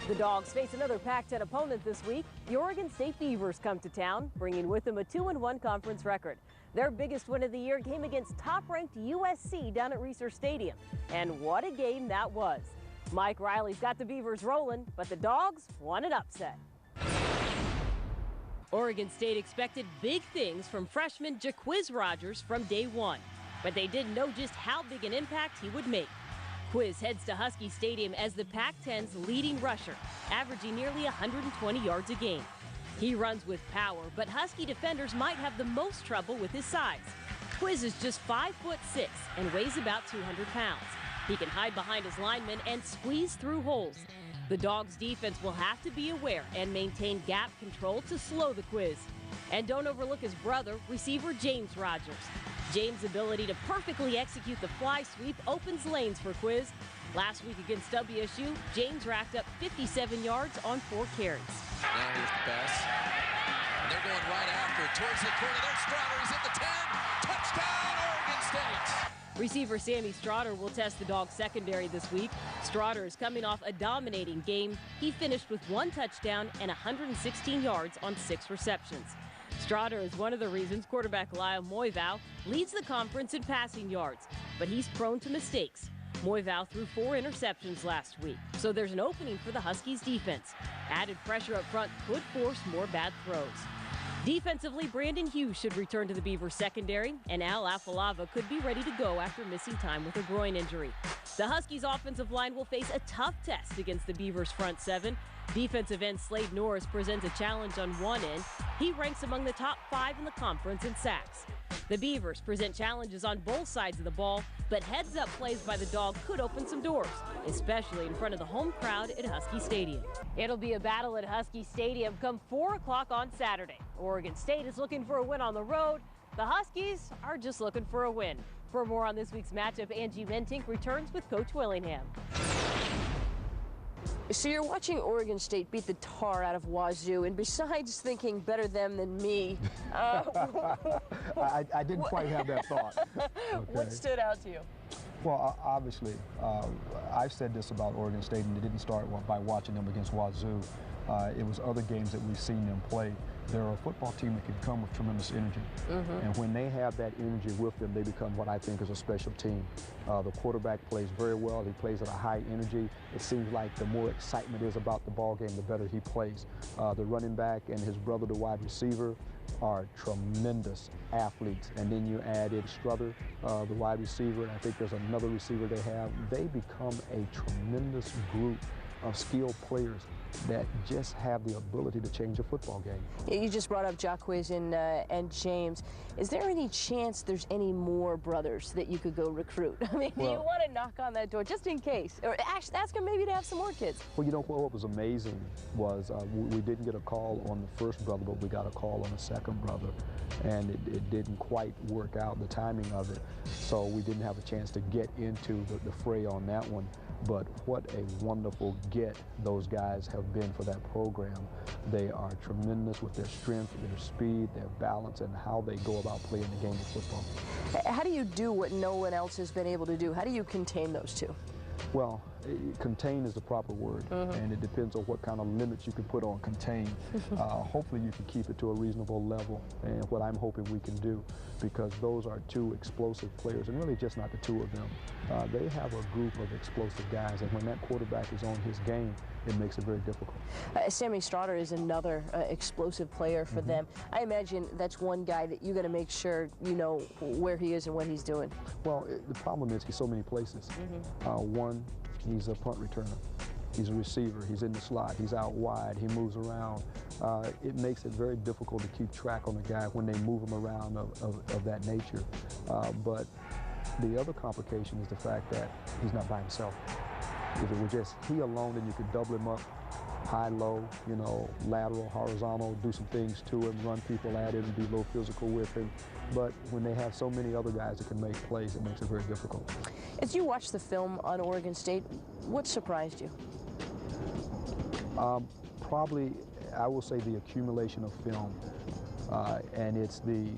The Dogs face another Pac-10 opponent this week. The Oregon State Beavers come to town, bringing with them a 2-1 conference record. Their biggest win of the year came against top-ranked USC down at Reser Stadium. And what a game that was. Mike Riley's got the Beavers rolling, but the Dogs won an upset. Oregon State expected big things from freshman Jaquiz Rogers from day one, but they didn't know just how big an impact he would make. Quiz heads to Husky Stadium as the Pac-10's leading rusher, averaging nearly 120 yards a game. He runs with power, but Husky defenders might have the most trouble with his size. Quiz is just 5'6" and weighs about 200 pounds. He can hide behind his linemen and squeeze through holes. The Dogs' defense will have to be aware and maintain gap control to slow the Quiz. And don't overlook his brother, receiver James Rogers. James' ability to perfectly execute the fly sweep opens lanes for Quiz. Last week against WSU, James racked up 57 yards on 4 carries. Now here's the pass. And they're going right after it towards the corner. There's Strotter. He's at the 10. Touchdown, Oregon State. Receiver Sammy Strotter will test the Dogs' secondary this week. Strotter is coming off a dominating game. He finished with 1 touchdown and 116 yards on 6 receptions. Strotter is one of the reasons quarterback Lyle Moivau leads the conference in passing yards, but he's prone to mistakes. Moivau threw 4 interceptions last week, so there's an opening for the Huskies defense. Added pressure up front could force more bad throws. Defensively, Brandon Hughes should return to the Beavers secondary, and Al Afalava could be ready to go after missing time with a groin injury. The Huskies' offensive line will face a tough test against the Beavers' front 7. Defensive end Slade Norris presents a challenge on one end. He ranks among the top 5 in the conference in sacks. The Beavers present challenges on both sides of the ball, but heads-up plays by the Dog could open some doors, especially in front of the home crowd at Husky Stadium. It'll be a battle at Husky Stadium come 4 o'clock on Saturday. Oregon State is looking for a win on the road. The Huskies are just looking for a win. For more on this week's matchup, Angie Mentink returns with Coach Willingham. So you're watching Oregon State beat the tar out of Wazoo, and besides thinking better them than me, I didn't quite have that thought. Okay. What stood out to you? Well, obviously, I've said this about Oregon State, and it didn't start by watching them against Wazoo. It was other games that we've seen them play. They're a football team that can come with tremendous energy. And when they have that energy with them, they become what I think is a special team. The quarterback plays very well. He plays at a high energy. It seems like the more excitement is about the ball game, the better he plays. The running back and his brother, the wide receiver, are tremendous athletes. And then you add in Struther, the wide receiver, and I think there's another receiver they have. They become a tremendous group of skilled players that just have the ability to change a football game. You just brought up Jaquiz and James. Is there any chance there's any more brothers that you could go recruit? I mean, do you want to knock on that door just in case? Or ask them maybe to have some more kids? Well, you know what was amazing was we didn't get a call on the first brother, but we got a call on the second brother. And it didn't quite work out, the timing of it. So we didn't have a chance to get into the fray on that one. But what a wonderful get those guys have been for that program. They are tremendous with their strength, their speed, their balance, and how they go about playing the game of football. How do you do what no one else has been able to do? How do you contain those two? Well, contain is the proper word, and it depends on what kind of limits you can put on contain. Hopefully you can keep it to a reasonable level, and what I'm hoping we can do, because those are 2 explosive players, and really just not the 2 of them. They have a group of explosive guys, and when that quarterback is on his game, it makes it very difficult. Sammy Strotter is another explosive player for them. I imagine that's one guy that you got to make sure you know where he is and what he's doing. Well, the problem is he's so many places. One, he's a punt returner. He's a receiver. He's in the slot. He's out wide. He moves around. It makes it very difficult to keep track on the guy when they move him around of that nature. But the other complication is the fact that he's not by himself. If it were just he alone, then you could double him up, high, low, you know, lateral, horizontal, do some things to him, run people at him, be a little physical with him. But when they have so many other guys that can make plays, it makes it very difficult. As you watch the film on Oregon State, what surprised you? Probably, I will say the accumulation of film, and it's the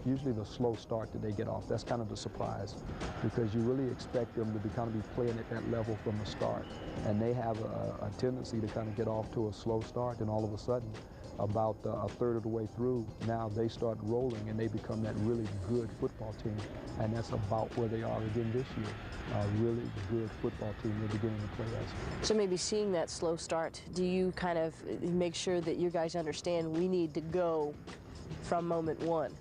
usually the slow start that they get off, that's kind of the surprise, because you really expect them to be playing at that level from the start. And they have a tendency to kind of get off to a slow start, and all of a sudden, about a third of the way through, now they start rolling and they become that really good football team. And that's about where they are again this year. A really good football team they're beginning to play as. So maybe seeing that slow start, do you kind of make sure that you guys understand we need to go from moment one?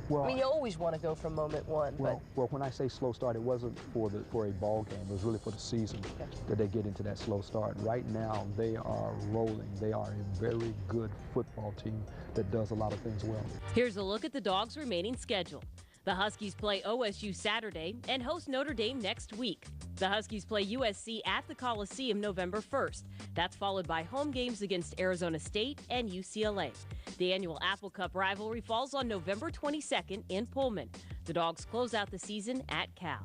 Well, I mean, you always want to go from moment one. Well, when I say slow start, it wasn't for a ball game. It was really for the season that they get into that slow start. Right now, they are rolling. They are a very good football team that does a lot of things well. Here's a look at the Dogs' remaining schedule. The Huskies play OSU Saturday and host Notre Dame next week. The Huskies play USC at the Coliseum November 1st. That's followed by home games against Arizona State and UCLA. The annual Apple Cup rivalry falls on November 22nd in Pullman. The Dogs close out the season at Cal.